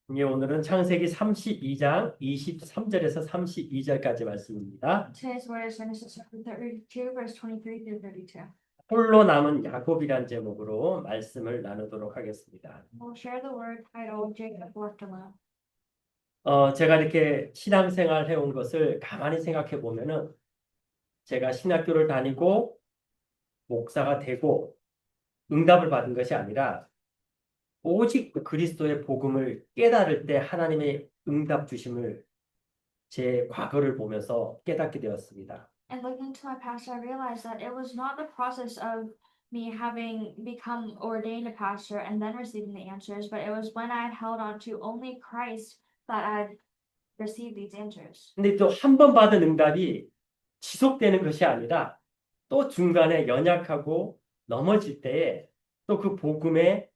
오늘은 창세기 32장 23절에서 32절까지 말씀입니다. Today's word is Genesis chapter 32, verse 23 through 32. 홀로 남은 야곱이란 제목으로 말씀을 나누도록 하겠습니다. We'll share the word titled Jacob Left Alone. 제가 이렇게 신앙생활 해온 것을 가만히 생각해 보면은 제가 신학교를 다니고 목사가 되고 응답을 받은 것이 아니라 오직 그리스도의 복음을 깨달을 때 하나님의 응답 주심을 제 과거를 보면서 깨닫게 되었습니다. And looking to my past, I realized that it was not the process of me having become ordained a pastor and then receiving the answers, but it was when I had held on to only Christ that I had received these answers. 근데 또 한 번 받은 응답이 지속되는 것이 아니라 또 중간에 연약하고 넘어질 때에 또 그 복음의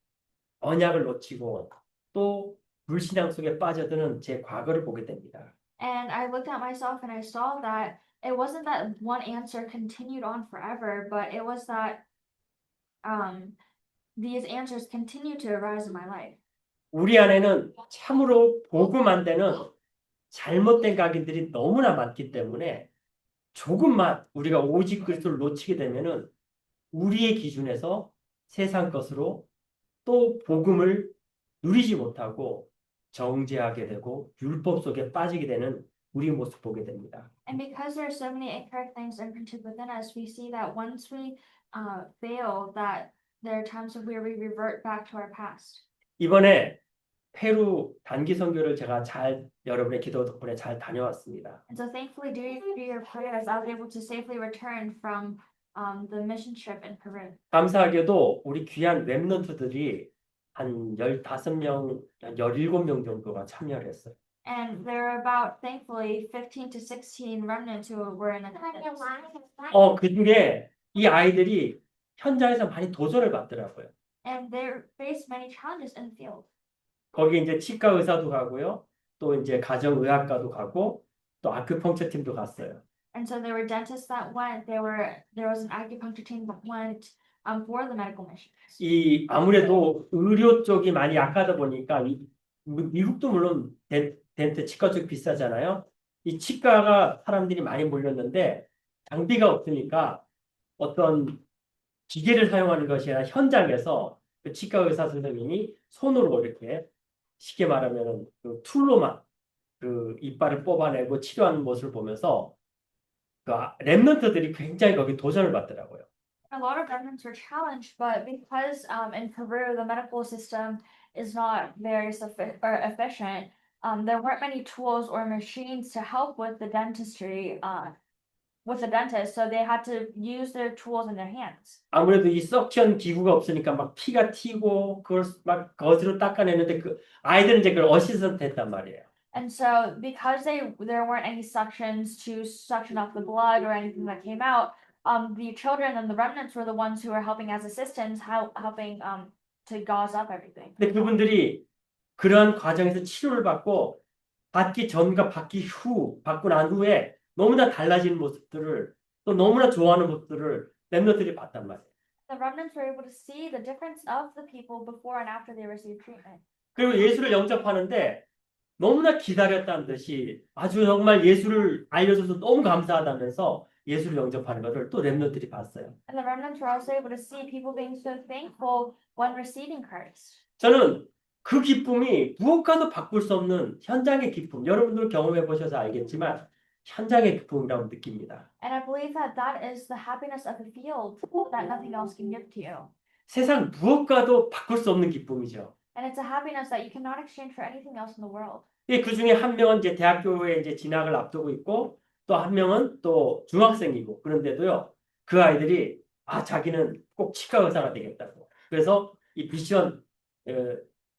언약을 놓치고 또 불신앙 속에 빠져드는 제 과거를 보게 됩니다. And I looked at myself and I saw that it wasn't that one answer continued on forever, but it was that these answers continued to arise in my life. 우리 안에는 참으로 복음 안 되는 잘못된 각인들이 너무나 많기 때문에 조금만 우리가 오직 그리스도를 놓치게 되면은 우리의 기준에서 세상 것으로 또 복음을 누리지 못하고 정죄하게 되고 율법 속에 빠지게 되는 우리 모습 보게 됩니다. And because there are so many incorrect things imprinted within us, we see that once we fail, that there are times where we revert back to our past. 이번에 페루 단기 선교를 제가 여러분의 기도 덕분에 잘 다녀왔습니다. And so thankfully, due to your prayers, I was able to safely return from the mission trip in Peru. 감사하게도 우리 귀한 렘넌트들이 한 15명, 17명 정도가 참여를 했어요. And there are about, thankfully, 15 to 16 remnants who were in attendance. 그중에 이 아이들이 현장에서 많이 도전을 받더라고요. And they faced many challenges in the field. 거기 이제 치과 의사도 가고요. 또 이제 가정의학과도 가고 또 아큐펑처 팀도 갔어요. And so there were dentists that went. There was an acupuncture team that went for the medical missions. 이 아무래도 의료 쪽이 많이 약하다 보니까 미국도 물론 덴트 치과 쪽 비싸잖아요. 이 치과가 사람들이 많이 몰렸는데 장비가 없으니까 어떤 기계를 사용하는 것이 아니라 현장에서 그 치과 의사 선생님이 손으로 이렇게 쉽게 말하면 그 툴로만 그 이빨을 뽑아내고 치료하는 모습을 보면서 그 랩런트들이 굉장히 거기 도전을 받더라고요. A lot of remnants were challenged, but because in Peru the medical system is not very efficient, there weren't many tools or machines to help with the dentistry with the dentist, so they had to use their tools in their hands. 아무래도 이 석션 기구가 없으니까 막 피가 튀고 그걸 막 거즈로 닦아내는데 그 아이들은 이제 그걸 어시스턴트 했단 말이에요. And so because there weren't any suctions to suction off the blood or anything that came out, the children and the remnants were the ones who were helping as assistants, helping to gauze up everything. 근데 그분들이 그러한 과정에서 치료를 받기 전과 받고 난 후에 너무나 달라진 모습들을 또 너무나 좋아하는 모습들을 랩런트들이 봤단 말이에요. The remnants were able to see the difference of the people before and after they received treatment. 그리고 예수를 영접하는데 너무나 기다렸다는 듯이 아주 정말 예수를 알려줘서 너무 감사하다면서 예수를 영접하는 것을 또 랩런트들이 봤어요. And the remnants were also able to see people being so thankful when receiving Christ. 저는 그 기쁨이 무엇과도 바꿀 수 없는 현장의 기쁨, 여러분들 경험해 보셔서 알겠지만 현장의 기쁨이라고 느낍니다. And I believe that that is the happiness of the field that nothing else can give to you. 세상 무엇과도 바꿀 수 없는 기쁨이죠. And it's a happiness that you cannot exchange for anything else in the world. 그 중에 한 명은 이제 대학교에 이제 진학을 앞두고 있고 또 한 명은 또 중학생이고 그런데도요 그 아이들이 자기는 꼭 치과 의사가 되겠다고 그래서 이 미션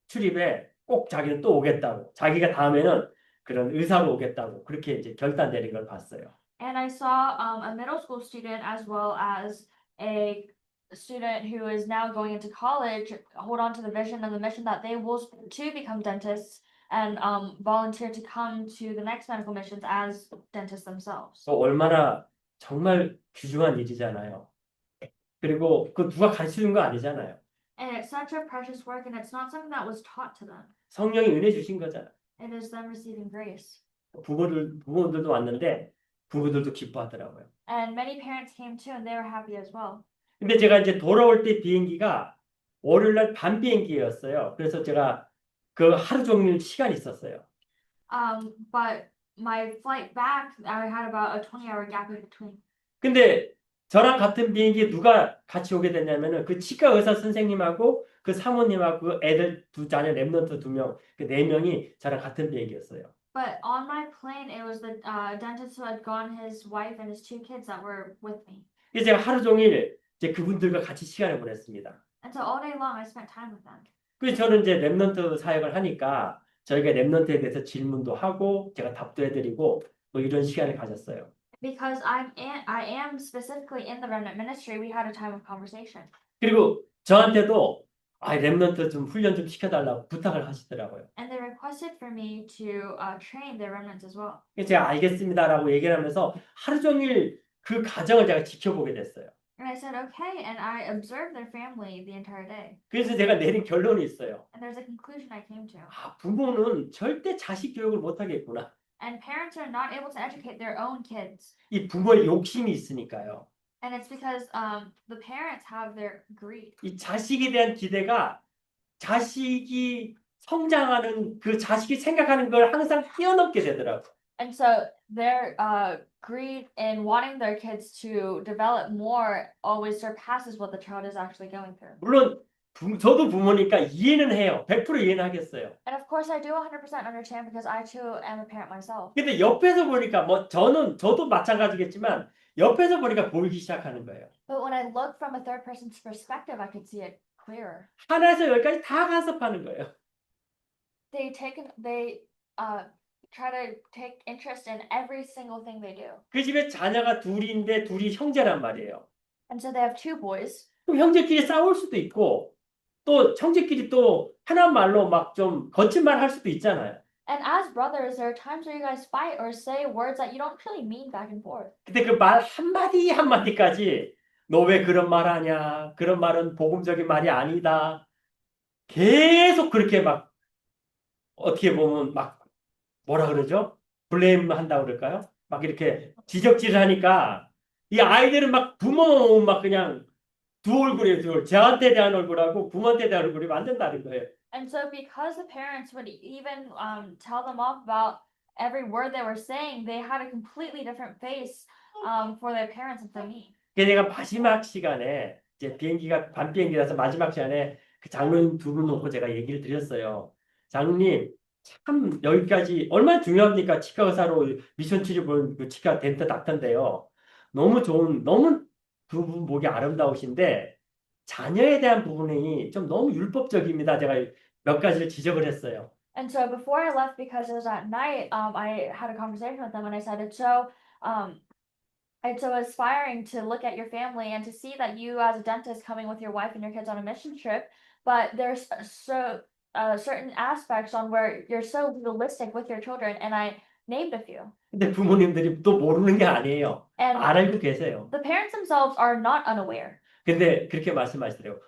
출입에 꼭 자기는 또 오겠다고 자기가 다음에는 그런 의사로 오겠다고 그렇게 이제 결단 내린 걸 봤어요. And I saw a middle school student as well as a student who is now going into college hold on to the vision and the mission that they will to become dentists and volunteer to come to the next medical missions as dentists themselves. 얼마나 정말 귀중한 일이잖아요. 그리고 그 누가 가르쳐 준 거 아니잖아요. And it's such a precious work, and it's not something that was taught to them. 성령이 은혜 주신 거잖아. It is them receiving grace. 부모들도 왔는데 부모들도 기뻐하더라고요. And many parents came too, and they were happy as well. 근데 제가 이제 돌아올 때 비행기가 월요일 날 밤 비행기였어요. 그래서 제가 그 하루 종일 시간이 있었어요. But my flight back, I had about a 20-hour gap in between. 근데 저랑 같은 비행기에 누가 같이 오게 됐냐면은 그 치과 의사 선생님하고 그 사모님하고 그 애들 두 자녀 랩런트 2명, 그 4명이 저랑 같은 비행기였어요. But on my plane, it was the dentist who had gone, his wife and his 2 kids that were with me. 그래서 제가 하루 종일 이제 그분들과 같이 시간을 보냈습니다. And so all day long, I spent time with them. 그래서 저는 이제 랩런트 사역을 하니까 저희가 랩런트에 대해서 질문도 하고 제가 답도 해드리고 뭐 이런 시간을 가졌어요. Because I am specifically in the remnant ministry, we had a time of conversation. 그리고 저한테도 랩런트 좀 훈련 좀 시켜달라고 부탁을 하시더라고요. And they requested for me to train their remnants as well. 그래서 제가 알겠습니다라고 얘기를 하면서 하루 종일 그 가정을 제가 지켜보게 됐어요. And I said, okay, and I observed their family the entire day. 그래서 제가 내린 결론이 있어요. And there's a conclusion I came to. 부모는 절대 자식 교육을 못하겠구나. And parents are not able to educate their own kids. 이 부모의 욕심이 있으니까요. And it's because the parents have their greed. 이 자식에 대한 기대가 자식이 성장하는 그 자식이 생각하는 걸 항상 뛰어넘게 되더라고요. And so their greed in wanting their kids to develop more always surpasses what the child is actually going through. 물론 저도 부모니까 이해는 해요. 100% 이해는 하겠어요. And of course I do 100% understand because I too am a parent myself. 근데 옆에서 보니까 뭐 저도 마찬가지겠지만 옆에서 보니까 보이기 시작하는 거예요. But when I look from a third person's perspective, I could see it clearer. 하나에서 열까지 다 간섭하는 거예요. They try to take interest in every single thing they do. 그 집에 자녀가 둘인데 둘이 형제란 말이에요. And so they have 2 boys. 그럼 형제끼리 싸울 수도 있고 또 형제끼리 또 편한 말로 막 좀 거친 말 할 수도 있잖아요. And as brothers, there are times where you guys fight or say words that you don't really mean back and forth. 근데 그 말 한마디 한마디까지 너 왜 그런 말 하냐? 그런 말은 복음적인 말이 아니다. 계속 그렇게 막 어떻게 보면 막 뭐라 그러죠? 블레임 한다고 그럴까요? 막 이렇게 지적질을 하니까 이 아이들은 막 부모 막 그냥 두 얼굴이에요, 두 얼굴. 저한테 대한 얼굴하고 부모한테 대한 얼굴이 완전 다른 거예요. And so because the parents would even tell them off about every word they were saying, they had a completely different face for their parents and for me. 그래서 내가 마지막 시간에 이제 비행기가 밤 비행기라서 마지막 시간에 그 장로님 2분 놓고 제가 얘기를 드렸어요. 장로님 참 여기까지 얼마나 중요합니까? 치과 의사로 미션 치료본 그 치과 덴터 닥터인데요. 너무 너무 2분 보기 아름다우신데 자녀에 대한 부분이 좀 너무 율법적입니다. 제가 몇 가지를 지적을 했어요. And so before I left, because it was at night, I had a conversation with them and I said it's so inspiring to look at your family and to see that you as a dentist coming with your wife and your kids on a mission trip, but there's certain aspects on where you're so legalistic with your children, and I named a few. 근데 부모님들이 또 모르는 게 아니에요. And 알고 계세요. the parents themselves are not unaware. 근데 그렇게 말씀하시더라고요.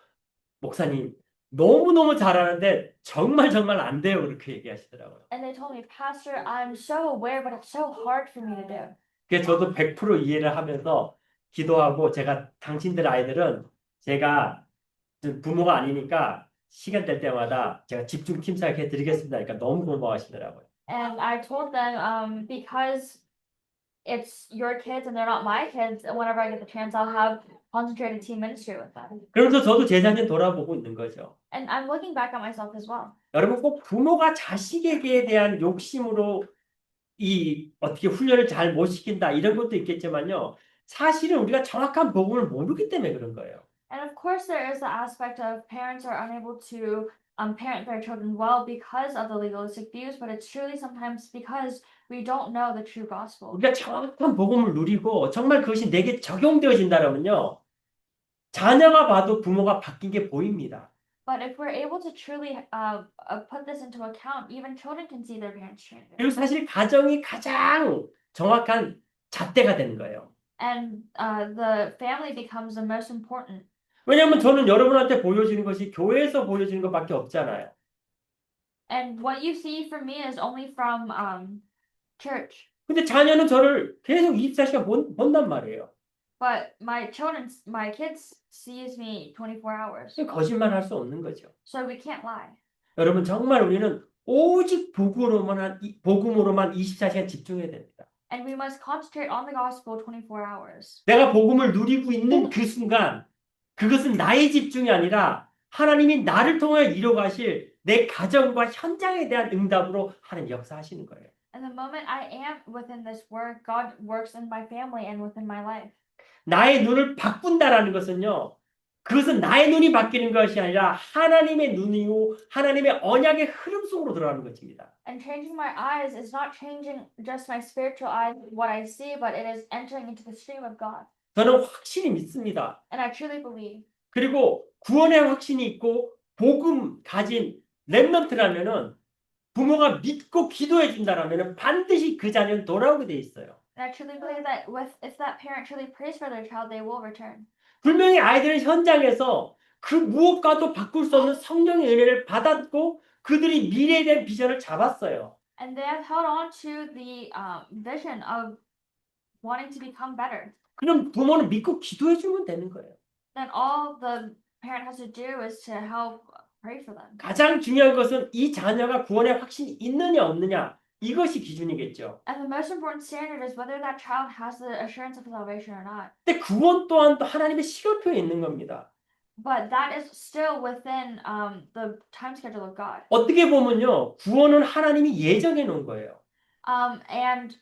목사님 너무너무 잘하는데 정말 안 돼요. 그렇게 얘기하시더라고요. And they told me, Pastor, I'm so aware, but it's so hard for me to do. 그래서 저도 100% 이해를 하면서 기도하고 제가 당신들 아이들은 제가 부모가 아니니까 시간 될 때마다 제가 집중 팀 사역해 드리겠습니다. 그러니까 너무 고마워하시더라고요. And I told them, because it's your kids and they're not my kids, whenever I get the chance, I'll have concentrated team ministry with them. 그러면서 저도 제 자신 돌아보고 있는 거죠. And I'm looking back at myself as well. 여러분 꼭 부모가 자식에게 대한 욕심으로 이 어떻게 훈련을 잘 못 시킨다 이런 것도 있겠지만요. 사실은 우리가 정확한 복음을 모르기 때문에 그런 거예요. And of course, there is the aspect of parents are unable to parent their children well because of the legalistic views, but it's truly sometimes because we don't know the true gospel. 우리가 정확한 복음을 누리고 정말 그것이 내게 적용되어진다면요. 자녀가 봐도 부모가 바뀐 게 보입니다. But if we're able to truly put this into account, even children can see their parents change. 그리고 사실 가정이 가장 정확한 잣대가 되는 거예요. And the family becomes the most important. 왜냐하면 저는 여러분한테 보여지는 것이 교회에서 보여지는 것밖에 없잖아요. And what you see from me is only from church. 근데 자녀는 저를 계속 24시간 본단 말이에요. But my kids sees me 24 hours. 거짓말 할 수 없는 거죠. So we can't lie. 여러분 정말 우리는 오직 복음으로만 24시간 집중해야 됩니다. And we must concentrate on the gospel 24 hours. 내가 복음을 누리고 있는 그 순간 그것은 나의 집중이 아니라 하나님이 나를 통해 이뤄가실 내 가정과 현장에 대한 응답으로 하는 역사하시는 거예요. And the moment I am within this work, God works in my family and within my life. 나의 눈을 바꾼다라는 것은요. 그것은 나의 눈이 바뀌는 것이 아니라 하나님의 눈이요. 하나님의 언약의 흐름 속으로 들어가는 것입니다. And changing my eyes is not changing just my spiritual eyes, what I see, but it is entering into the stream of God. 저는 확실히 믿습니다. And I truly believe. 그리고 구원의 확신이 있고 복음 가진 렘넌트라면은 부모가 믿고 기도해 준다라면은 반드시 그 자녀는 돌아오게 돼 있어요. And I truly believe that if that parent truly prays for their child, they will return. 분명히 아이들은 현장에서 그 무엇과도 바꿀 수 없는 성령의 은혜를 받았고 그들이 미래에 대한 비전을 잡았어요. And they have held on to the vision of wanting to become better. 그럼 부모는 믿고 기도해 주면 되는 거예요. Then all the parent has to do is to help pray for them. 가장 중요한 것은 이 자녀가 구원의 확신이 있느냐 없느냐 이것이 기준이겠죠. And the most important standard is whether that child has the assurance of salvation or not. 근데 구원 또한 또 하나님의 시간표에 있는 겁니다. But that is still within the time schedule of God. 어떻게 보면요. 구원은 하나님이 예정해 놓은 거예요. And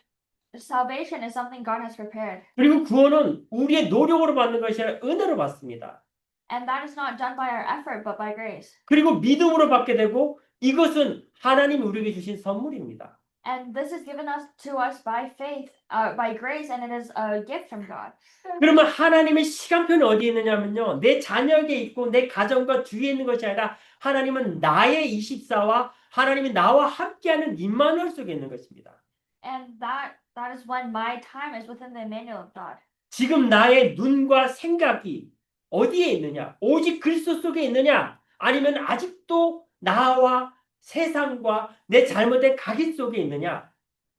salvation is something God has prepared. 그리고 구원은 우리의 노력으로 받는 것이 아니라 은혜로 받습니다. And that is not done by our effort, but by grace. 그리고 믿음으로 받게 되고 이것은 하나님이 우리에게 주신 선물입니다. And this is given to us by faith, by grace, and it is a gift from God. 그러면 하나님의 시간표는 어디에 있느냐면요. 내 자녀에게 있고 내 가정과 주위에 있는 것이 아니라 하나님은 나의 24와 하나님이 나와 함께하는 임마누엘 속에 있는 것입니다. And that is when my time is within the Emmanuel of God. 지금 나의 눈과 생각이 어디에 있느냐? 오직 그리스도 속에 있느냐? 아니면 아직도 나와 세상과 내 잘못된 각인 속에 있느냐?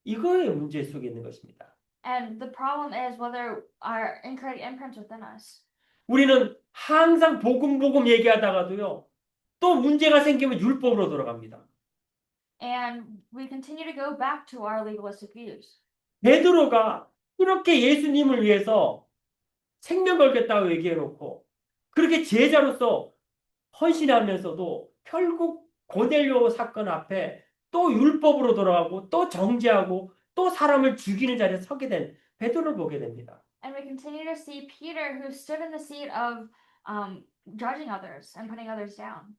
이거의 문제 속에 있는 것입니다. And the problem is whether our incorrect imprints within us. 우리는 항상 복음 얘기하다가도요. 또 문제가 생기면 율법으로 돌아갑니다. And we continue to go back to our legalistic views. 베드로가 그렇게 예수님을 위해서 생명 걸겠다고 얘기해놓고 그렇게 제자로서 헌신하면서도 결국 고넬료 사건 앞에 또 율법으로 돌아가고 또 정죄하고 또 사람을 죽이는 자리에 서게 된 베드로를 보게 됩니다. And we continue to see Peter, who stood in the seat of judging others and putting others down.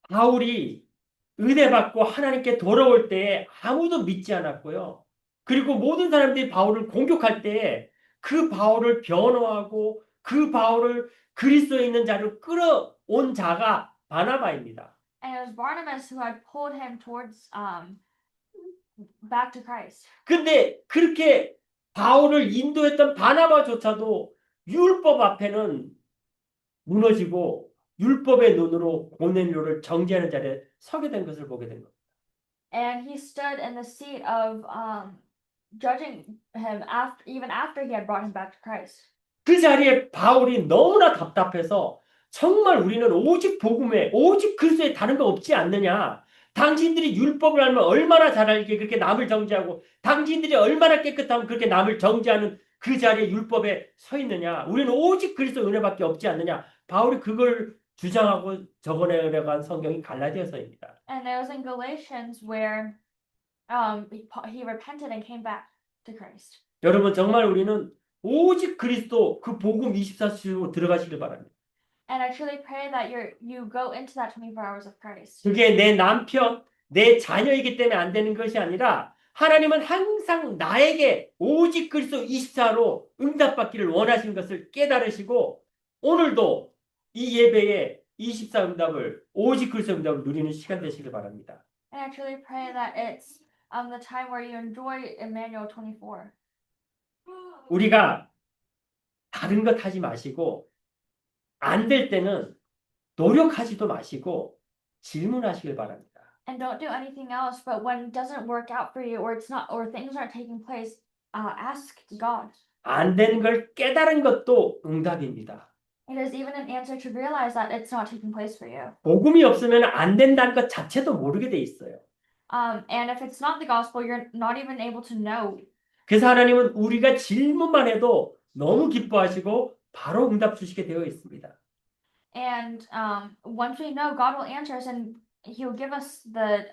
바울이 은혜 받고 하나님께 돌아올 때에 아무도 믿지 않았고요. 그리고 모든 사람들이 바울을 공격할 때에 그 바울을 변호하고 그 바울을 그리스도에 있는 자리로 끌어온 자가 바나바입니다. And it was Barnabas who had pulled him towards back to Christ. 근데 그렇게 바울을 인도했던 바나바조차도 율법 앞에는 무너지고 율법의 눈으로 고넬료를 정죄하는 자리에 서게 된 것을 보게 된 겁니다. And he stood in the seat of judging him even after he had brought him back to Christ. 그 자리에 바울이 너무나 답답해서 정말 우리는 오직 복음에 오직 그리스도에 다른 거 없지 않느냐. 당신들이 율법을 알면 얼마나 잘 알게 그렇게 남을 정죄하고 당신들이 얼마나 깨끗하면 그렇게 남을 정죄하는 그 자리에 율법에 서 있느냐. 우리는 오직 그리스도 은혜밖에 없지 않느냐. 바울이 그걸 주장하고 적어내려간 성경이 갈라디아서입니다. And it was in Galatians where he repented and came back to Christ. 여러분 정말 우리는 오직 그리스도 그 복음 24시로 들어가시길 바랍니다. And I truly pray that you go into that 24 hours of Christ. 그게 내 남편, 내 자녀이기 때문에 안 되는 것이 아니라 하나님은 항상 나에게 오직 그리스도 24로 응답받기를 원하시는 것을 깨달으시고 오늘도 이 예배에 24 응답을 오직 그리스도 응답을 누리는 시간 되시길 바랍니다. And I truly pray that it's the time where you enjoy Emmanuel 24. 우리가 다른 것 하지 마시고 안 될 때는 노력하지도 마시고 질문하시길 바랍니다. And don't do anything else, but when it doesn't work out for you, or it's not, or things aren't taking place, ask God. 안 되는 걸 깨달은 것도 응답입니다. It is even an answer to realize that it's not taking place for you. 복음이 없으면 안 된다는 것 자체도 모르게 돼 있어요. And if it's not the gospel, you're not even able to know. 그래서 하나님은 우리가 질문만 해도 너무 기뻐하시고 바로 응답 주시게 되어 있습니다. And once we know, God will answer us, and He'll give us the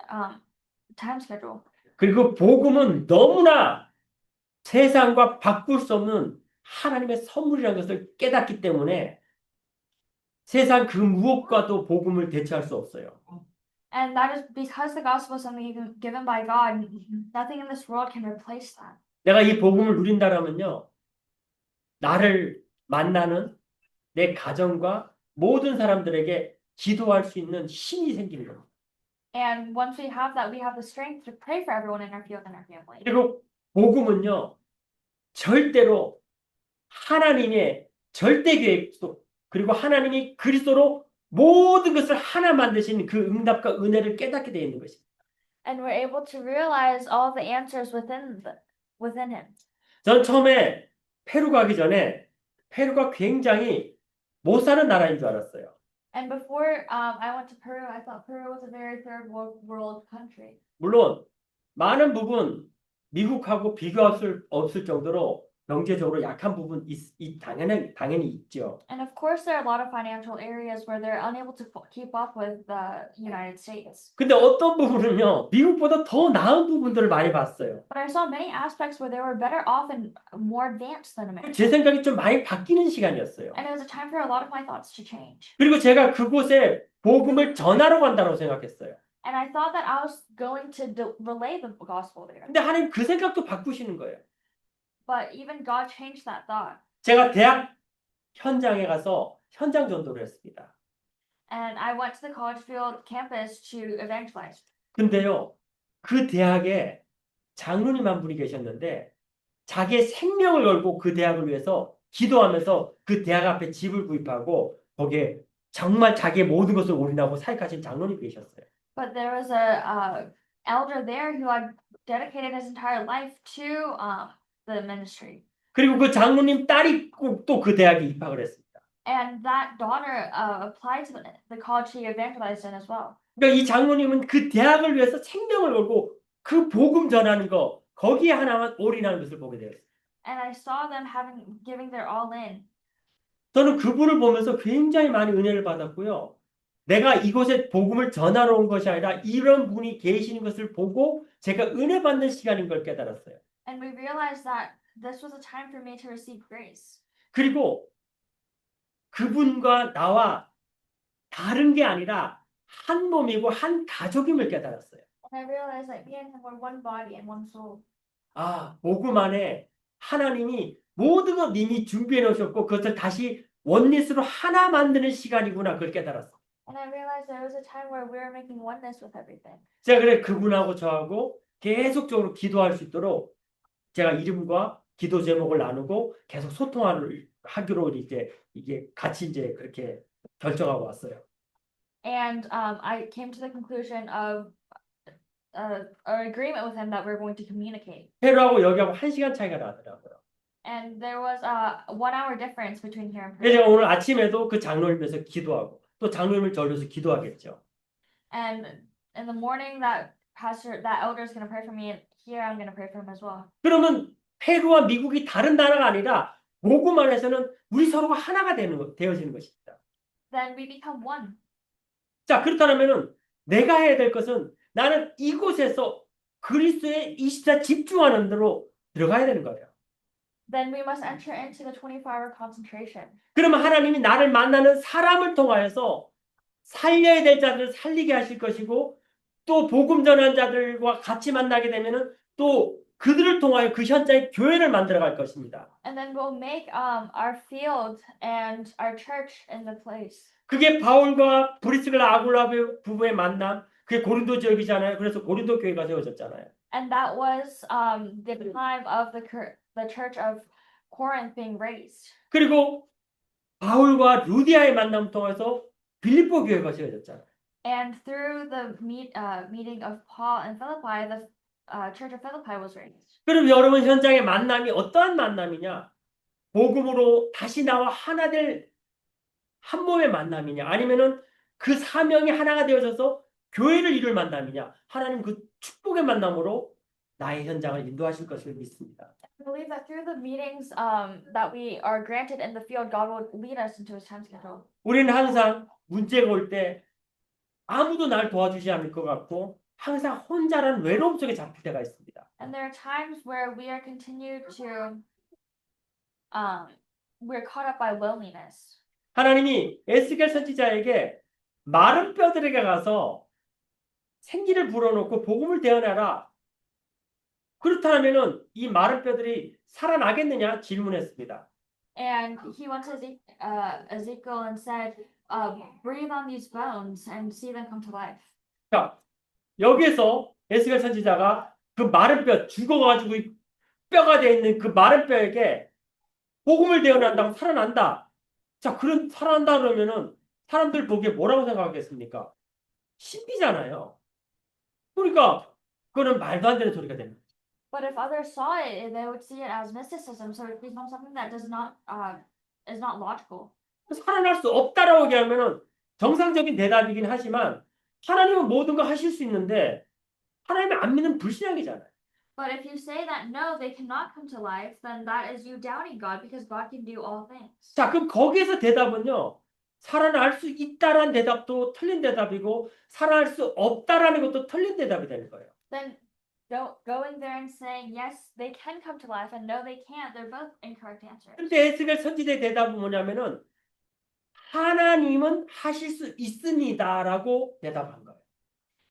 time schedule. 그리고 복음은 너무나 세상과 바꿀 수 없는 하나님의 선물이라는 것을 깨닫기 때문에 세상 그 무엇과도 복음을 대체할 수 없어요. And that is because the gospel is something given by God. Nothing in this world can replace that. 내가 이 복음을 누린다라면요, 나를 만나는 내 가정과 모든 사람들에게 기도할 수 있는 힘이 생기는 겁니다. And once we have that, we have the strength to pray for everyone in our field and our family. 그리고 복음은요, 절대로 하나님의 절대 계획 속, 그리고 하나님이 그리스도로 모든 것을 하나 만드신 그 응답과 은혜를 깨닫게 되어 있는 것입니다. And we're able to realize all the answers within Him. 전 처음에 페루 가기 전에 페루가 굉장히 못 사는 나라인 줄 알았어요. And before I went to Peru, I thought Peru was a very third world country. 물론 많은 부분 미국하고 비교할 수 없을 정도로 경제적으로 약한 부분 당연히 있죠. And of course, there are a lot of financial areas where they're unable to keep up with the United States. 근데 어떤 부분은요, 미국보다 더 나은 부분들을 많이 봤어요. But I saw many aspects where they were better off and more advanced than America. 제 생각이 좀 많이 바뀌는 시간이었어요. And it was a time for a lot of my thoughts to change. 그리고 제가 그곳에 복음을 전하러 간다고 생각했어요. And I thought that I was going to relay the gospel there. 근데 하나님 그 생각도 바꾸시는 거예요. But even God changed that thought. 제가 대학 현장에 가서 현장 전도를 했습니다. And I went to the college field campus to evangelize. 근데요, 그 대학에 장로님 한 분이 계셨는데 자기의 생명을 걸고 그 대학을 위해서 기도하면서 그 대학 앞에 집을 구입하고 거기에 정말 자기의 모든 것을 올인하고 사역하신 장로님이 계셨어요. But there was a elder there who had dedicated his entire life to the ministry. 그리고 그 장로님 딸이 또 그 대학에 입학을 했습니다. And that daughter applied to the college he evangelized in as well. 그러니까 이 장로님은 그 대학을 위해서 생명을 걸고 그 복음 전하는 거 거기에 하나만 올인하는 것을 보게 되었어요. And I saw them giving their all in. 저는 그분을 보면서 굉장히 많이 은혜를 받았고요. 내가 이곳에 복음을 전하러 온 것이 아니라 이런 분이 계시는 것을 보고 제가 은혜 받는 시간인 걸 깨달았어요. And we realized that this was a time for me to receive grace. 그리고 그분과 나와 다른 게 아니라 한 몸이고 한 가족임을 깨달았어요. And I realized that me and him were one body and one soul. 아, 복음 안에 하나님이 모든 것 이미 준비해 놓으셨고 그것을 다시 원리스로 하나 만드는 시간이구나 그걸 깨달았어요. And I realized there was a time where we were making oneness with everything. 제가 그래 그분하고 저하고 계속적으로 기도할 수 있도록 제가 이름과 기도 제목을 나누고 계속 소통하기로 이게 같이 이제 그렇게 결정하고 왔어요. And I came to the conclusion of an agreement with him that we're going to communicate. 페루하고 여기하고 1시간 차이가 나더라고요. And there was a 1 hour difference between here and 그래서 Peru. 제가 오늘 아침에도 그 장로님 위해서 기도하고 또 장로님을 전해서 기도하겠죠. And in the morning, that elder is going to pray for me, and here I'm going to pray for him as well. 그러면 페루와 미국이 다른 나라가 아니라 복음 안에서는 우리 서로가 하나가 되어지는 것입니다. Then we become one. 자, 그렇다면은 내가 해야 될 것은 나는 이곳에서 그리스도의 24 집중하는 대로 들어가야 되는 거예요. Then we must enter into the 24-hour concentration. 그러면 하나님이 나를 만나는 사람을 통하여서 살려야 될 자들을 살리게 하실 것이고 또 복음 전한 자들과 같이 만나게 되면은 또 그들을 통하여 그 현장에 교회를 만들어갈 것입니다. And then we'll make our field and our church in the place. 그게 바울과 브리스길라 아굴라 부부의 만남, 그게 고린도 지역이잖아요. 그래서 고린도 교회가 세워졌잖아요. And that was the time of the church of Corinth being raised. 그리고 바울과 루디아의 만남 통해서 빌립보 교회가 세워졌잖아요. And through the meeting of Paul and Philippi, the church of Philippi was raised. 그럼 여러분 현장의 만남이 어떠한 만남이냐? 복음으로 다시 나와 하나 될 한 몸의 만남이냐? 아니면은 그 사명이 하나가 되어져서 교회를 이룰 만남이냐? 하나님 그 축복의 만남으로 나의 현장을 인도하실 것을 믿습니다. I believe that through the meetings that we are granted in the field, God will lead us into His time schedule. 우리는 항상 문제가 올 때 아무도 날 도와주지 않을 것 같고 항상 혼자라는 외로움 속에 잡힐 때가 있습니다. And there are times where we are continued to, we're caught up by loneliness. 하나님이 에스겔 선지자에게 마른 뼈들에게 가서 생기를 불어넣고 복음을 대언하라. 그렇다면은 이 마른 뼈들이 살아나겠느냐 질문했습니다. And he went to Ezekiel and said, breathe on these bones and see them come to life. 자, 여기에서 에스겔 선지자가 그 마른 뼈 죽어가지고 뼈가 되어 있는 그 마른 뼈에게 복음을 대언한다고 살아난다. 자, 그런 살아난다 그러면은 사람들 보기에 뭐라고 생각하겠습니까? 신비잖아요. 그러니까 그거는 말도 안 되는 소리가 됩니다. But if others saw it, they would see it as mysticism. So it becomes something that does not is not logical. 살아날 수 없다라고 얘기하면은 정상적인 대답이긴 하지만 하나님은 모든 거 하실 수 있는데 하나님을 안 믿는 불신앙이잖아요. But if you say that no, they cannot come to life, then that is you doubting God because God can do all things. 자, 그럼 거기에서 대답은요. 살아날 수 있다라는 대답도 틀린 대답이고 살아날 수 없다라는 것도 틀린 대답이 되는 거예요. Then going there and saying yes, they can come to life, and no, they can't. They're both incorrect answers. 근데 에스겔 선지자의 대답은 뭐냐면은 하나님은 하실 수 있습니다라고 대답한 거예요.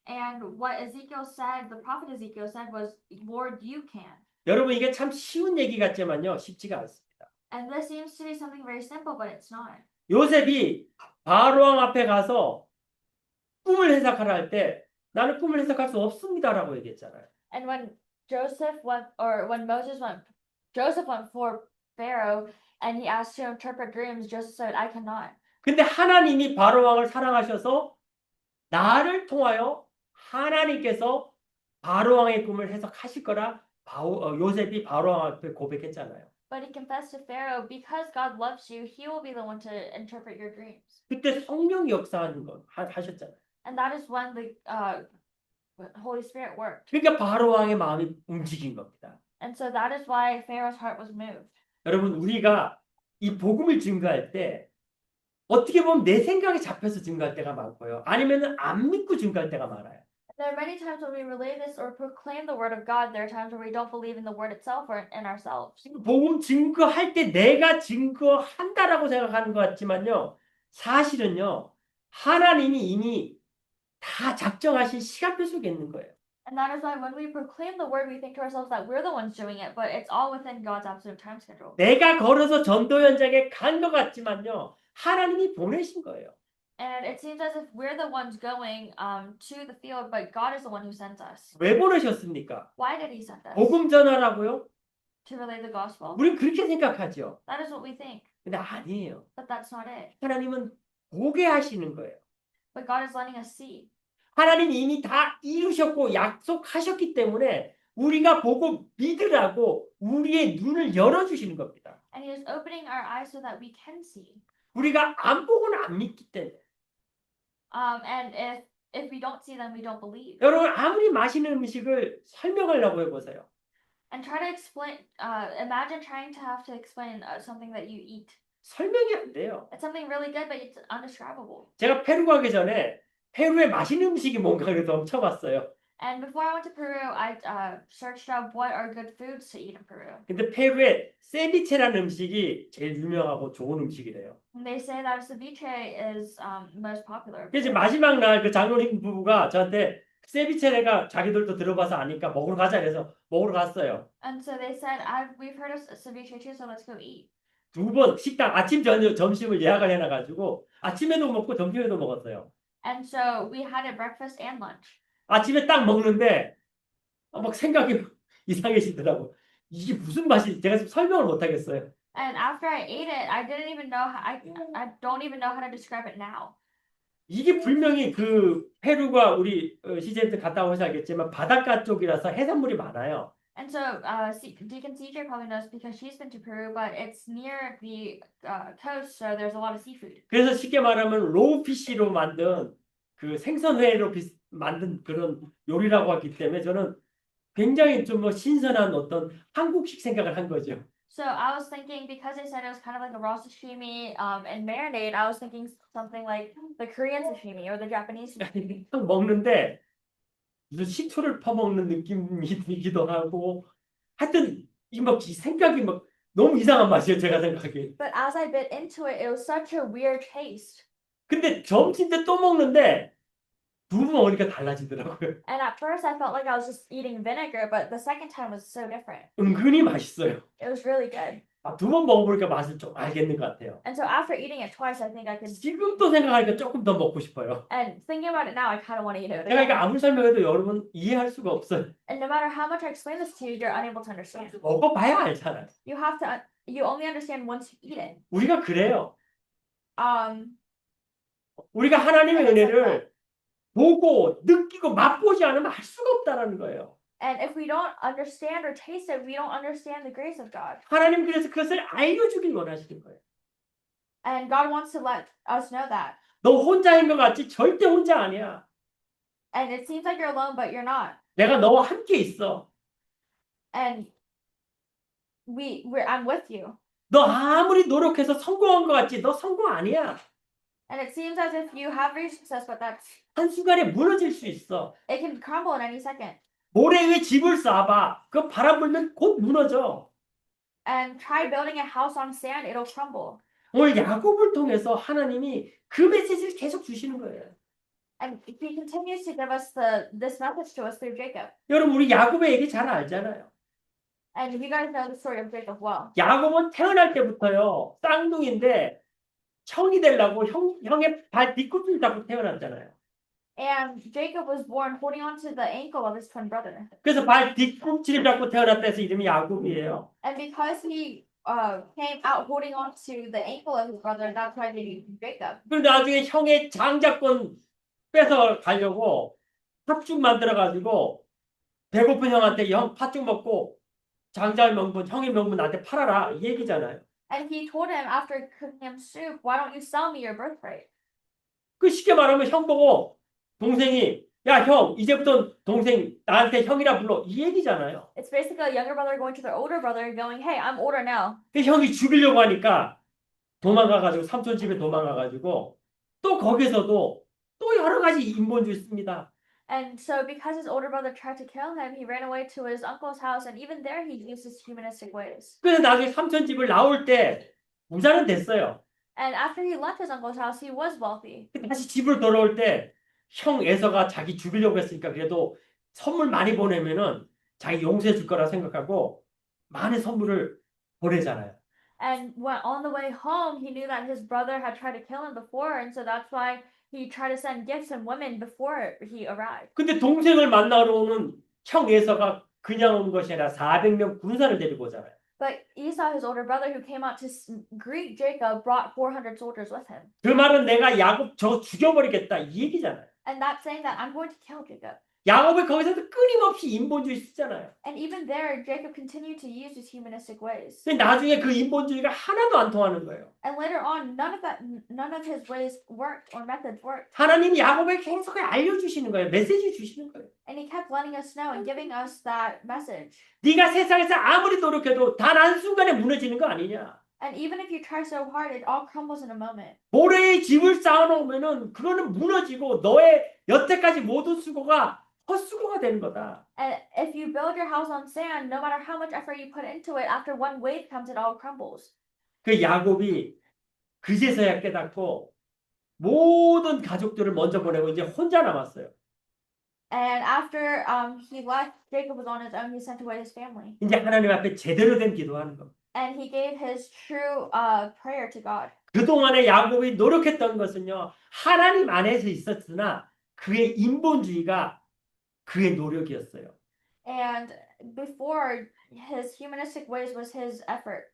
And what Ezekiel said, the prophet Ezekiel said was, Lord, you can. 여러분 이게 참 쉬운 얘기 같지만요. 쉽지가 않습니다. And this seems to be something very simple, but it's not. 요셉이 바로왕 앞에 가서 꿈을 해석하라 할 때 나는 꿈을 해석할 수 없습니다라고 얘기했잖아요. And when Joseph went, or when Joseph went for Pharaoh, and he asked to interpret dreams, Joseph said, I cannot. 근데 하나님이 바로왕을 사랑하셔서 나를 통하여 하나님께서 바로왕의 꿈을 해석하실 거라 요셉이 바로왕 앞에 고백했잖아요. But he confessed to Pharaoh, because God loves you, he will be the one to interpret your dreams. 그때 성령이 역사하는 거 하셨잖아요. And that is when the Holy Spirit worked. 그러니까 바로왕의 마음이 움직인 겁니다. And so that is why Pharaoh's heart was moved. 여러분 우리가 이 복음을 증거할 때 어떻게 보면 내 생각에 잡혀서 증거할 때가 많고요. 아니면 안 믿고 증거할 때가 많아요. There are many times when we relay this or proclaim the word of God. There are times where we don't believe in the word itself or in ourselves. 복음 증거할 때 내가 증거한다라고 생각하는 것 같지만요. 사실은요. 하나님이 이미 다 작정하신 시간표 속에 있는 거예요. And that is why when we proclaim the word, we think to ourselves that we're the ones doing it, but it's all within God's absolute time schedule. 내가 걸어서 전도 현장에 간 것 같지만요. 하나님이 보내신 거예요. And it seems as if we're the ones going to the field, but God is the one who sent us. 왜 보내셨습니까? Why did He send us? 복음 전하라고요? To relay the gospel. 우린 그렇게 생각하죠. That is what we think, 근데 아니에요. but that's not it. 하나님은 보게 하시는 거예요. But God is letting us see. 하나님이 이미 다 이루셨고 약속하셨기 때문에 우리가 보고 믿으라고 우리의 눈을 열어주시는 겁니다. And He is opening our eyes so that we can see. 우리가 안 보고는 안 믿기 때문에. And if we don't see them, we don't believe. 여러분 아무리 맛있는 음식을 설명하려고 해보세요. And try to explain. Imagine trying to have to explain something that you eat. 설명이 안 돼요. It's something really good, but it's undescribable. 제가 페루 가기 전에 페루에 맛있는 음식이 뭔가 그래서 엄쳐봤어요. And before I went to Peru, I searched up what are good foods to eat in Peru. 근데 페루에 세비체라는 음식이 제일 유명하고 좋은 음식이래요. And they say that ceviche is most popular. 그래서 마지막 날 그 장로님 부부가 저한테 세비체가 자기들도 들어봐서 아니까 먹으러 가자 그래서 먹으러 갔어요. And so they said, we've heard of ceviche too, so let's go eat. 2번 식당 아침 저녁 점심을 예약을 해놔가지고 아침에도 먹고 점심에도 먹었어요. And so we had it breakfast and lunch. 아침에 딱 먹는데 막 생각이 이상해지더라고. 이게 무슨 맛이 제가 지금 설명을 못 하겠어요. And after I ate it, I didn't even know how, I don't even know how to describe it now. 이게 분명히 그 페루가 우리 CJ한테 갔다 오셔서 알겠지만 바닷가 쪽이라서 해산물이 많아요. And so, Deacon CJ probably knows because she's been to Peru, but it's near the coast, so there's a lot of seafood. 그래서 쉽게 말하면 로우피쉬로 만든 그 생선회로 만든 그런 요리라고 하기 때문에 저는 굉장히 좀 뭐 신선한 어떤 한국식 생각을 한 거죠. So I was thinking because they said it was kind of like a raw sashimi and marinade, I was thinking something like the Korean sashimi or the Japanese sashimi. 먹는데 무슨 식초를 퍼먹는 느낌이 들기도 하고 하여튼 이막 생각이 막 너무 이상한 맛이에요 제가 생각하기에. But as I bit into it, it was such a weird taste. 근데 점심 때 또 먹는데 두 번 먹으니까 달라지더라고요. And at first I felt like I was just eating vinegar, but the second time was so different. 은근히 맛있어요. It was really good. 두 번 먹어보니까 맛을 좀 알겠는 것 같아요. And so after eating it twice, I think I could. 지금 또 생각하니까 조금 더 먹고 싶어요. And thinking about it now, I kind of want to eat it 제가 이거 again. 아무리 설명해도 여러분 이해할 수가 없어요. And no matter how much I explain this to you, you're unable to understand. 먹어봐야 알잖아요. You have to. You only understand once you eat it. 우리가 그래요. 우리가 네, 하나님의 은혜를 보고 느끼고 맛보지 않으면 알 수가 없다라는 거예요. And if we don't understand or taste it, we don't understand the grace of God. 하나님 그래서 그것을 알려주길 원하시는 거예요. And God wants to let us know that. 너 혼자인 것 같지? 절대 혼자 아니야. And it seems like you're alone, but you're not. 내가 너와 함께 있어. And I'm with you. 너 아무리 노력해서 성공한 것 같지? 너 성공 아니야. And it seems as if you have reached success, but 한순간에 무너질 수 있어. it can crumble in any second. 모래 위에 집을 쌓아봐. 그 바람 불면 곧 무너져. And try building a house on sand, it'll crumble. 오늘 야곱을 통해서 하나님이 그 메시지를 계속 주시는 거예요. And he continues to give us this message to us through Jacob. 여러분 우리 야곱의 얘기 잘 알잖아요. And you guys know the story of Jacob well. 야곱은 태어날 때부터요. 쌍둥이인데 형이 되려고 형의 발 뒤꿈치를 잡고 태어났잖아요. And Jacob was born holding on to the ankle of his twin brother. 그래서 발 뒤꿈치를 잡고 태어났다 해서 이름이 야곱이에요. And because he came out holding on to the ankle of his brother, that's why they named him Jacob. 그런데 나중에 형의 장자권 뺏어 가려고 팥죽 만들어 가지고 배고픈 형한테 형 팥죽 먹고 장자의 명분, 형의 명분 나한테 팔아라 이 얘기잖아요. And he told him after cooking him soup, why don't you sell me your birthright? 그 쉽게 말하면 형 보고 동생이 야 형 이제부터 동생 나한테 형이라 불러 이 얘기잖아요. It's basically a younger brother going to their older brother going, hey, I'm older now. 그 형이 죽이려고 하니까 도망가가지고 삼촌 집에 도망가가지고 또 거기서도 또 여러 가지 인본주의 씁니다. And so because his older brother tried to kill him, he ran away to his uncle's house, and even there he used his humanistic ways. 그래서 나중에 삼촌 집을 나올 때 부자는 됐어요. And after he left his uncle's house, he was wealthy. 다시 집을 돌아올 때 형 에서가 자기 죽이려고 했으니까 그래도 선물 많이 보내면은 자기 용서해 줄 거라 생각하고 많은 선물을 보내잖아요. And when on the way home, he knew that his brother had tried to kill him before, and so that's why he tried to send gifts and women before he arrived. 근데 동생을 만나러 오는 형 에서가 그냥 온 것이 아니라 400명 군사를 데리고 오잖아요. But Esau, his older brother, who came out to greet Jacob, brought 400 soldiers with him. 그 말은 내가 야곱 저 죽여버리겠다 이 얘기잖아요. And that's saying that I'm going to kill Jacob. 야곱이 거기서도 끊임없이 인본주의 쓰잖아요. And even there, Jacob continued to use his humanistic ways. 근데 나중에 그 인본주의가 하나도 안 통하는 거예요. And later on, none of his ways worked or methods worked. 하나님이 야곱에게 계속 알려주시는 거예요. 메시지 주시는 거예요. And he kept letting us know and giving us that message. 네가 세상에서 아무리 노력해도 단 한순간에 무너지는 거 아니냐. And even if you try so hard, it all crumbles in a moment. 모래에 집을 쌓아놓으면은 그거는 무너지고 너의 여태까지 모든 수고가 헛수고가 되는 거다. And if you build your house on sand, no matter how much effort you put into it, after one wave comes, it all crumbles. 그 야곱이 그제서야 깨닫고 모든 가족들을 먼저 보내고 이제 혼자 남았어요. And after he left, Jacob was on his own. He sent away his family. 이제 하나님 앞에 제대로 된 기도하는 거. And he gave his true prayer to God. 그동안에 야곱이 노력했던 것은요. 하나님 안에서 있었으나 그의 인본주의가 그의 노력이었어요. And before, his humanistic ways was his effort.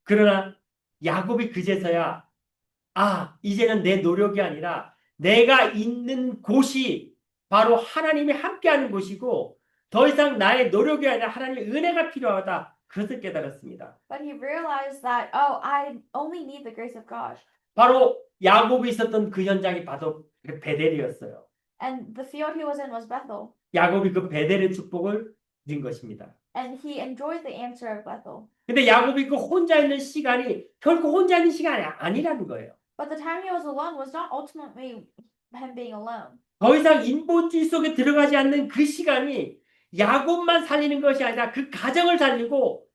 그러나 야곱이 그제서야 이제는 내 노력이 아니라 내가 있는 곳이 바로 하나님이 함께하는 곳이고 더 이상 나의 노력이 아니라 하나님의 은혜가 필요하다. 그것을 깨달았습니다. But he realized that, oh, I only need the grace of God. 바로 야곱이 있었던 그 현장이 바로 베델이었어요. And the field he was in was Bethel. 야곱이 그 베델의 축복을 얻은 것입니다. And he enjoyed the answer of Bethel. 근데 야곱이 그 혼자 있는 시간이 결코 혼자 있는 시간이 아니라는 거예요. But the time he was alone was not ultimately him being alone. 더 이상 인본주의 속에 들어가지 않는 그 시간이 야곱만 살리는 것이 아니라 그 가정을 살리고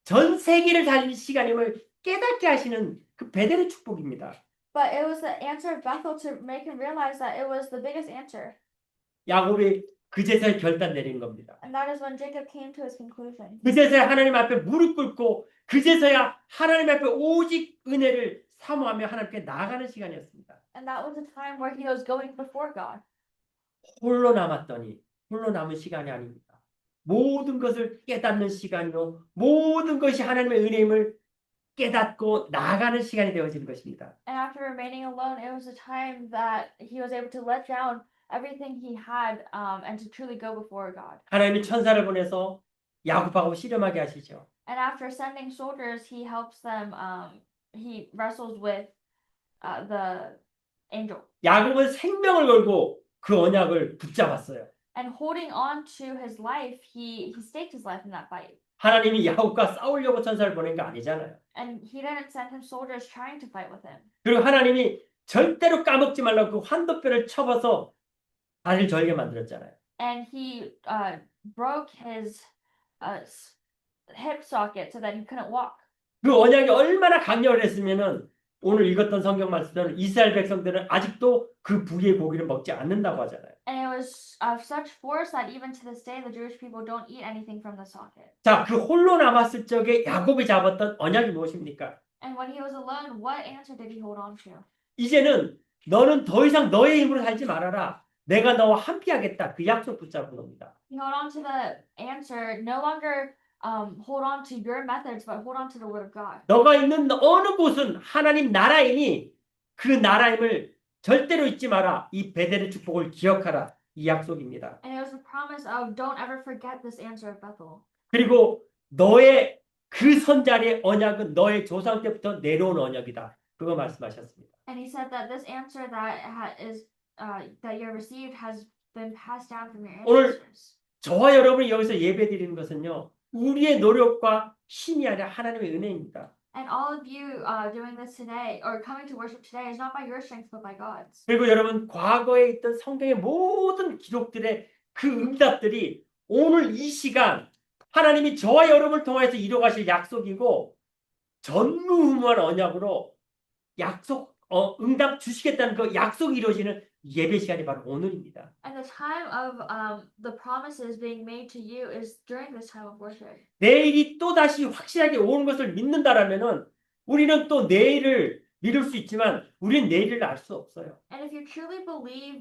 전 세계를 살리는 시간임을 깨닫게 하시는 그 베델의 축복입니다. But it was the answer of Bethel to make him realize that it was the biggest answer. 야곱이 그제서야 결단 내린 겁니다. And that is when Jacob came to his conclusion. 그제서야 하나님 앞에 무릎 꿇고 그제서야 하나님 앞에 오직 은혜를 사모하며 하나님께 나아가는 시간이었습니다. And that was a time where he was going before God. 홀로 남았더니 홀로 남은 시간이 아닙니다. 모든 것을 깨닫는 시간이요. 모든 것이 하나님의 은혜임을 깨닫고 나아가는 시간이 되어지는 것입니다. And after remaining alone, it was a time that he was able to let down everything he had and to truly go before God. 하나님이 천사를 보내서 야곱하고 씨름하게 하시죠. And after sending soldiers, he helps them, he wrestles with the angel. 야곱은 생명을 걸고 그 언약을 붙잡았어요. And holding on to his life, he staked his life in that fight. 하나님이 야곱과 싸우려고 천사를 보낸 게 아니잖아요. And he didn't send him soldiers trying to fight with him. 그리고 하나님이 절대로 까먹지 말라고 그 환도뼈를 쳐봐서 다리를 절게 만들었잖아요. And he broke his hip socket so that he couldn't walk. 그 언약이 얼마나 강렬했으면은 오늘 읽었던 성경 말씀대로 이스라엘 백성들은 아직도 그 부위의 고기를 먹지 않는다고 하잖아요. And it was of such force that even to this day the Jewish people don't eat anything from the socket. 자, 그 홀로 남았을 적에 야곱이 잡았던 언약이 무엇입니까? And when he was alone, what answer did he hold on to? 이제는 너는 더 이상 너의 힘으로 살지 말아라. 내가 너와 함께하겠다. 그 약속 붙잡은 겁니다. He held on to the answer, no longer hold on to your methods, but hold on to the word of God. 너가 있는 어느 곳은 하나님 나라이니 그 나라임을 절대로 잊지 마라. 이 베델의 축복을 기억하라. 이 약속입니다. And it was a promise of don't ever forget this answer of Bethel. 그리고 너의 그 선자리의 언약은 너의 조상 때부터 내려온 언약이다. 그거 말씀하셨습니다. And he said that this answer that you received has been passed down from your 오늘 ancestors. 저와 여러분이 여기서 예배드리는 것은요. 우리의 노력과 힘이 아니라 하나님의 은혜입니다. And all of you doing this today or coming to worship today is not by your strength but by God's. 그리고 여러분 과거에 있던 성경의 모든 기록들의 그 응답들이 오늘 이 시간 하나님이 저와 여러분을 통해서 이루어가실 약속이고 전무후무한 언약으로 응답 주시겠다는 그 약속이 이루어지는 예배 시간이 바로 오늘입니다. And the time of the promises being made to you is during this time of worship. 내일이 또 다시 확실하게 오는 것을 믿는다라면은 우리는 또 내일을 믿을 수 있지만 우리는 내일을 알 수 없어요. And if you truly believe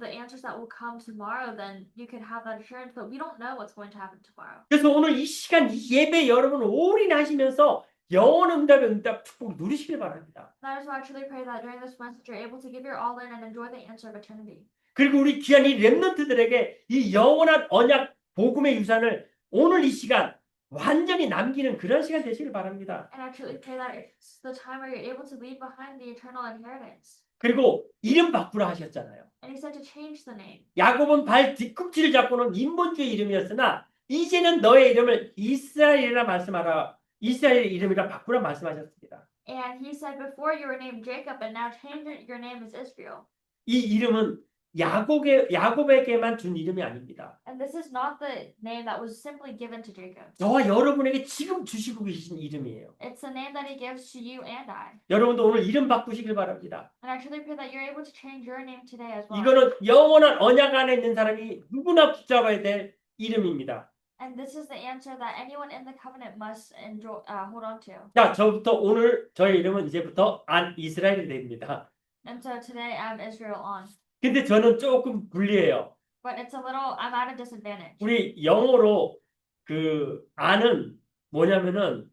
the answers that will come tomorrow, then you can have that assurance. But we don't know what's going to happen tomorrow. 그래서 오늘 이 시간 이 예배 여러분 올인하시면서 영원 응답 축복 누리시길 바랍니다. That is why I truly pray that during this message you're able to give your all in and enjoy the answer of eternity. 그리고 우리 귀한 이 렘넌트들에게 이 영원한 언약 복음의 유산을 오늘 이 시간 완전히 남기는 그런 시간 되시길 바랍니다. And I truly pray that it's the time where you're able to leave behind the eternal inheritance. 그리고 이름 바꾸라 하셨잖아요. And he said to change the name. 야곱은 발 뒤꿈치를 잡고는 인본주의 이름이었으나 이제는 너의 이름을 이스라엘이라 말씀하라. 이스라엘의 이름이라 바꾸라 말씀하셨습니다. And he said before you were named Jacob and now change it, your name is Israel. 이 이름은 야곱에게만 준 이름이 아닙니다. And this is not the name that was simply given to Jacob. 저와 여러분에게 지금 주시고 계신 이름이에요. It's the name that he gives to you and I. 여러분도 오늘 이름 바꾸시길 바랍니다. And I truly pray that you're able to change your name today as well. 이거는 영원한 언약 안에 있는 사람이 누구나 붙잡아야 될 이름입니다. And this is the answer that anyone in the covenant must hold on to. 자, 저부터 오늘 저의 이름은 이제부터 안 이스라엘이 됩니다. And so today I'm Israel on. 근데 저는 조금 불리해요. But it's a little, I'm at a disadvantage. 우리 영어로 그 안은 뭐냐면은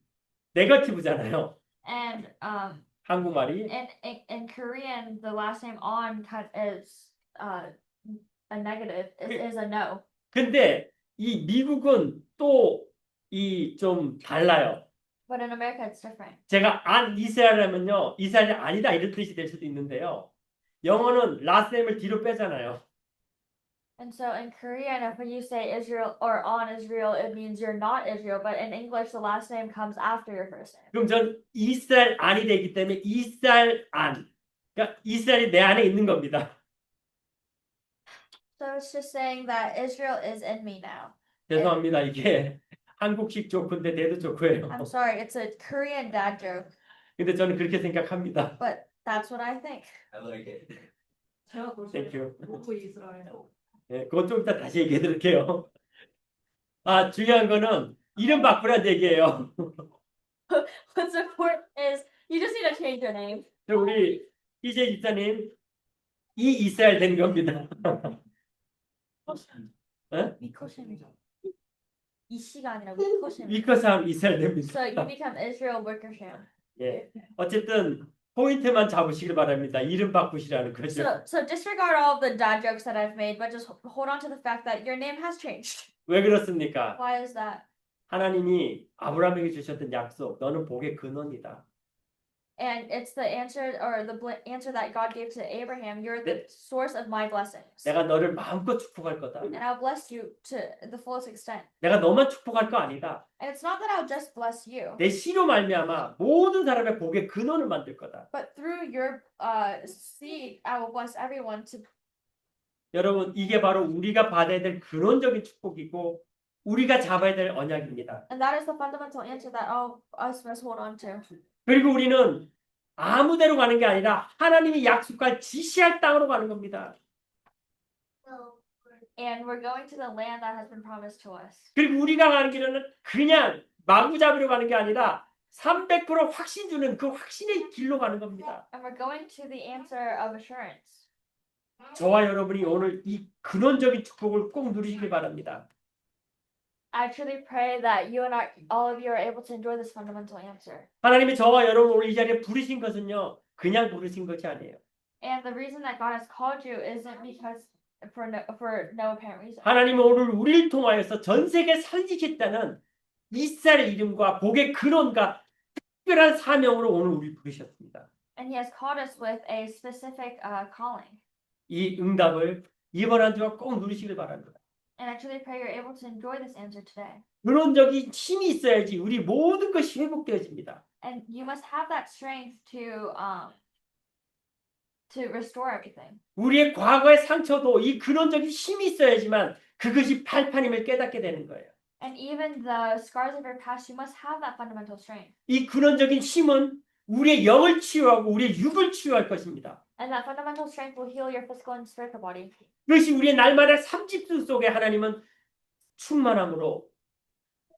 네거티브잖아요. And 한국말이. in Korean, the last name on is a negative, is a no. 근데 이 미국은 또 이 좀 달라요. But in America, it's different. 제가 안 이스라엘 하면요, 이스라엘이 아니다 이런 뜻이 될 수도 있는데요. 영어는 last name을 뒤로 빼잖아요. And so in Korean, if you say Israel or on Israel, it means you're not Israel. But in English, the last name comes after your first name. 그럼 전 이스라엘 안이 되기 때문에 이스라엘 안. 그러니까 이스라엘이 내 안에 있는 겁니다. So it's just saying that Israel is in me now. 죄송합니다. 이게 한국식 조크인데 대도 조크예요. I'm sorry, it's a Korean dad joke, 근데 저는 그렇게 생각합니다. but that's what I think. I like it. 제가 볼 Thank 때 you. 로프 이스라엘. 예, 그건 좀 이따 다시 얘기해 드릴게요. 아, 중요한 거는 이름 바꾸란 얘기예요. What's important is you just need to change your name. 우리 이재 집사님 이 이스라엘 된 겁니다. 미코심이죠. 이씨가 아니라 미코심. 위커삼 이스라엘 됩니다. So you become Israel Wickersham. 예, 어쨌든 포인트만 잡으시길 바랍니다. 이름 바꾸시라는 거죠. So disregard all of the dad jokes that I've made, but just hold on to the fact that your name has changed. 왜 그렇습니까? Why is that? 하나님이 아브라함에게 주셨던 약속, 너는 복의 근원이다. And it's the answer or the answer that God gave to Abraham. You're the source of my blessings. 내가 너를 마음껏 축복할 거다. And I'll bless you to the fullest extent. 내가 너만 축복할 거 아니다. And it's not that I'll just bless you, 내 씨로 말미암아 모든 사람의 복의 근원을 만들 거다. but through your seed, I will bless everyone to. 여러분, 이게 바로 우리가 받아야 될 근원적인 축복이고 우리가 잡아야 될 언약입니다. And that is the fundamental answer that all us must hold on to. 그리고 우리는 아무데로 가는 게 아니라 하나님이 약속할 지시할 땅으로 가는 겁니다. And we're going to the land that has been promised to us. 그리고 우리가 가는 길은 그냥 마구잡이로 가는 게 아니라 300% 확신 주는 그 확신의 길로 가는 겁니다. And we're going to the answer of assurance. 저와 여러분이 오늘 이 근원적인 축복을 꼭 누리시길 바랍니다. I truly pray that you and all of you are able to enjoy this fundamental answer. 하나님이 저와 여러분 오늘 이 자리에 부르신 것은요, 그냥 부르신 것이 아니에요. And the reason that God has called you isn't because for no apparent reason. 하나님은 오늘 우리를 통하여서 전 세계 살리겠다는 이스라엘 이름과 복의 근원과 특별한 사명으로 오늘 우리 부르셨습니다. And He has called us with a specific calling. 이 응답을 이번 한 주가 꼭 누리시길 바랍니다. And I truly pray you're able to enjoy this answer today. 근원적인 힘이 있어야지 우리 모든 것이 회복되어집니다. And you must have that strength to restore everything. 우리의 과거의 상처도 이 근원적인 힘이 있어야지만 그것이 팔판임을 깨닫게 되는 거예요. And even the scars of your past, you must have that fundamental strength. 이 근원적인 힘은 우리의 영을 치유하고 우리의 육을 치유할 것입니다. And that fundamental strength will heal your physical and spiritual body. 그것이 우리의 날마다 삼집수 속에 하나님은 충만함으로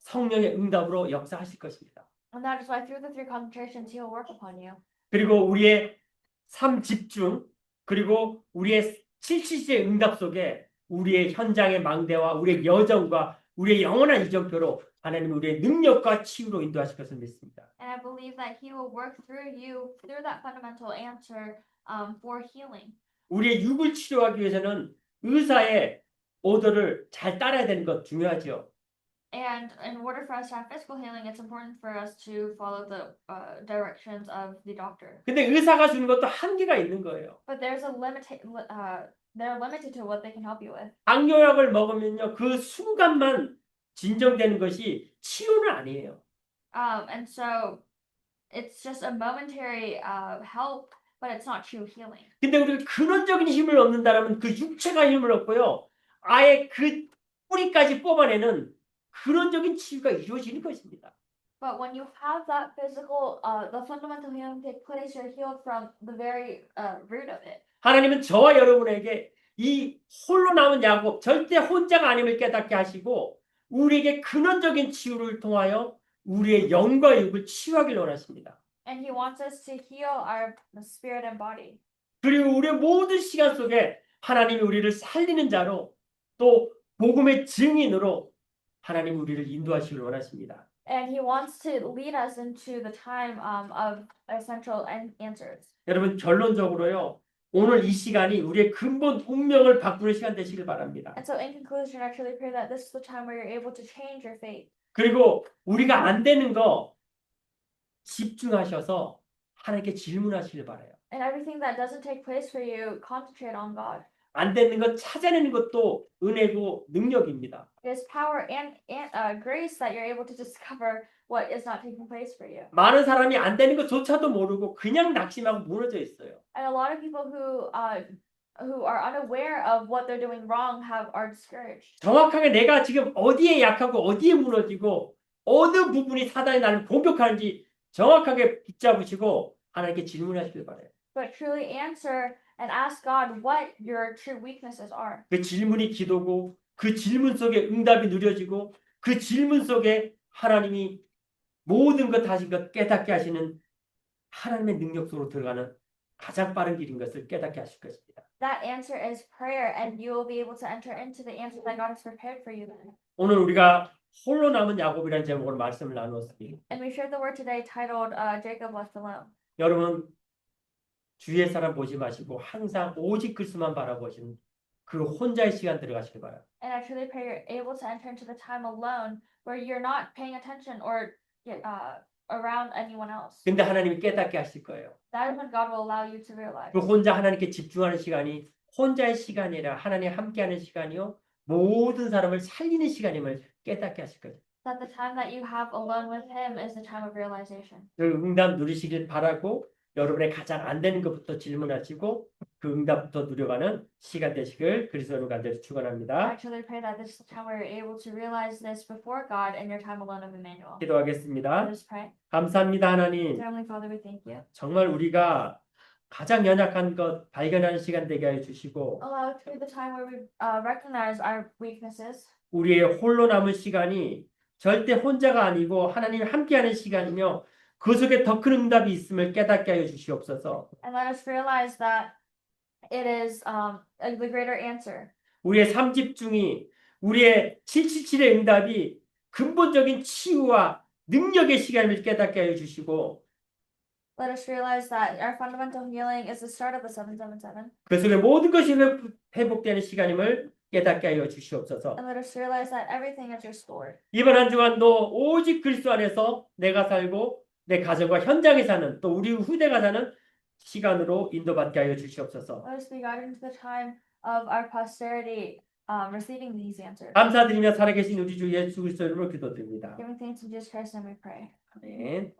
성령의 응답으로 역사하실 것입니다. And that is why through the three concentrations, He will work upon you. 그리고 우리의 삶 집중 그리고 우리의 777의 응답 속에 우리의 현장의 망대와 우리의 여정과 우리의 영원한 이정표로 하나님은 우리의 능력과 치유로 인도하실 것을 믿습니다. And I believe that He will work through you through that fundamental answer for healing. 우리의 육을 치료하기 위해서는 의사의 오더를 잘 따라야 되는 것 중요하죠. And in order for us to have physical healing, it's important for us to follow the directions of the doctor. 근데 의사가 주는 것도 한계가 있는 거예요. But they're limited to what they can help you with. 당뇨약을 먹으면요, 그 순간만 진정되는 것이 치료는 아니에요. And so it's just a momentary help, but it's not true healing. 근데 우리가 근원적인 힘을 얻는다면 그 육체가 힘을 얻고요, 아예 그 뿌리까지 뽑아내는 근원적인 치유가 이루어지는 것입니다. But when you have that physical, the fundamental healing take place, you're healed from the very root of it. 하나님은 저와 여러분에게 이 홀로 남은 야곱, 절대 혼자가 아님을 깨닫게 하시고 우리에게 근원적인 치유를 통하여 우리의 영과 육을 치유하길 원하십니다. And He wants us to heal our spirit and body. 그리고 우리의 모든 시간 속에 하나님이 우리를 살리는 자로 또 복음의 증인으로 하나님 우리를 인도하시길 원하십니다. And he wants to lead us into the time of essential answers. 여러분 결론적으로요. 오늘 이 시간이 우리의 근본 운명을 바꾸는 시간 되시길 바랍니다. And so in conclusion, I truly pray that this is the time where you're able to change your fate. 그리고 우리가 안 되는 거 집중하셔서 하나님께 질문하시길 바라요. And everything that doesn't take place for you, concentrate on God. 안 되는 거 찾아내는 것도 은혜고 능력입니다. It is power and grace that you're able to discover what is not taking place for you. 많은 사람이 안 되는 것조차도 모르고 그냥 낙심하고 무너져 있어요. And a lot of people who are unaware of what they're doing wrong are discouraged. 정확하게 내가 지금 어디에 약하고 어디에 무너지고 어느 부분이 사단이 나를 공격하는지 정확하게 붙잡으시고 하나님께 질문하시길 바라요. But truly answer and ask God what your true weaknesses are. 그 질문이 기도고 그 질문 속에 응답이 누려지고 그 질문 속에 하나님이 모든 것 다시 것 깨닫게 하시는 하나님의 능력 속으로 들어가는 가장 빠른 길인 것을 깨닫게 하실 것입니다. That answer is prayer, and you will be able to enter into the answer that God has prepared for you then. 오늘 우리가 홀로 남은 야곱이라는 제목으로 말씀을 나누었습니다. And we shared the word today titled Jacob Left Alone. 여러분 주위의 사람 보지 마시고 항상 오직 그리스도만 바라보시는 그 혼자의 시간 들어가시길 바라요. And I truly pray you're able to enter into the time alone where you're not paying attention or around anyone else. 근데 하나님이 깨닫게 하실 거예요. That is when God will allow you to realize. 그 혼자 하나님께 집중하는 시간이 혼자의 시간이 아니라 하나님 함께하는 시간이요. 모든 사람을 살리는 시간임을 깨닫게 하실 거예요. That the time that you have alone with Him is the time of realization. 그 응답 누리시길 바라고 여러분의 가장 안 되는 것부터 질문하시고 그 응답부터 누려가는 시간 되시길 그리스도로 간절히 I 축원합니다. truly pray that this is the time where you're able to realize this before God in your time alone of Emmanuel. 기도하겠습니다. Let us pray. 감사합니다 하나님. Dear Heavenly Father, we thank you. 정말 우리가 가장 연약한 것 발견하는 시간 되게 하여 주시고 Allow it to be the time where we recognize our weaknesses. 우리의 홀로 남은 시간이 절대 혼자가 아니고 하나님 함께하는 시간이며 그 속에 더 큰 응답이 있음을 깨닫게 하여 주시옵소서. And let us realize that it is the greater answer. 우리의 삶 집중이 우리의 777의 응답이 근본적인 치유와 능력의 시간을 깨닫게 하여 주시고 Let us realize that our fundamental healing is the start of the 777. 그 속에 모든 것이 회복되는 시간임을 깨닫게 하여 주시옵소서. And let us realize that everything is restored. 이번 한 주간도 오직 그리스도 안에서 내가 살고 내 가정과 현장에 사는 또 우리 후대가 사는 시간으로 인도받게 하여 주시옵소서. Let us be guided into the time of our posterity receiving these answers. 감사드리며 살아계신 우리 주 예수 그리스도 이름으로 기도드립니다. Giving thanks to Jesus Christ and we pray. 아멘.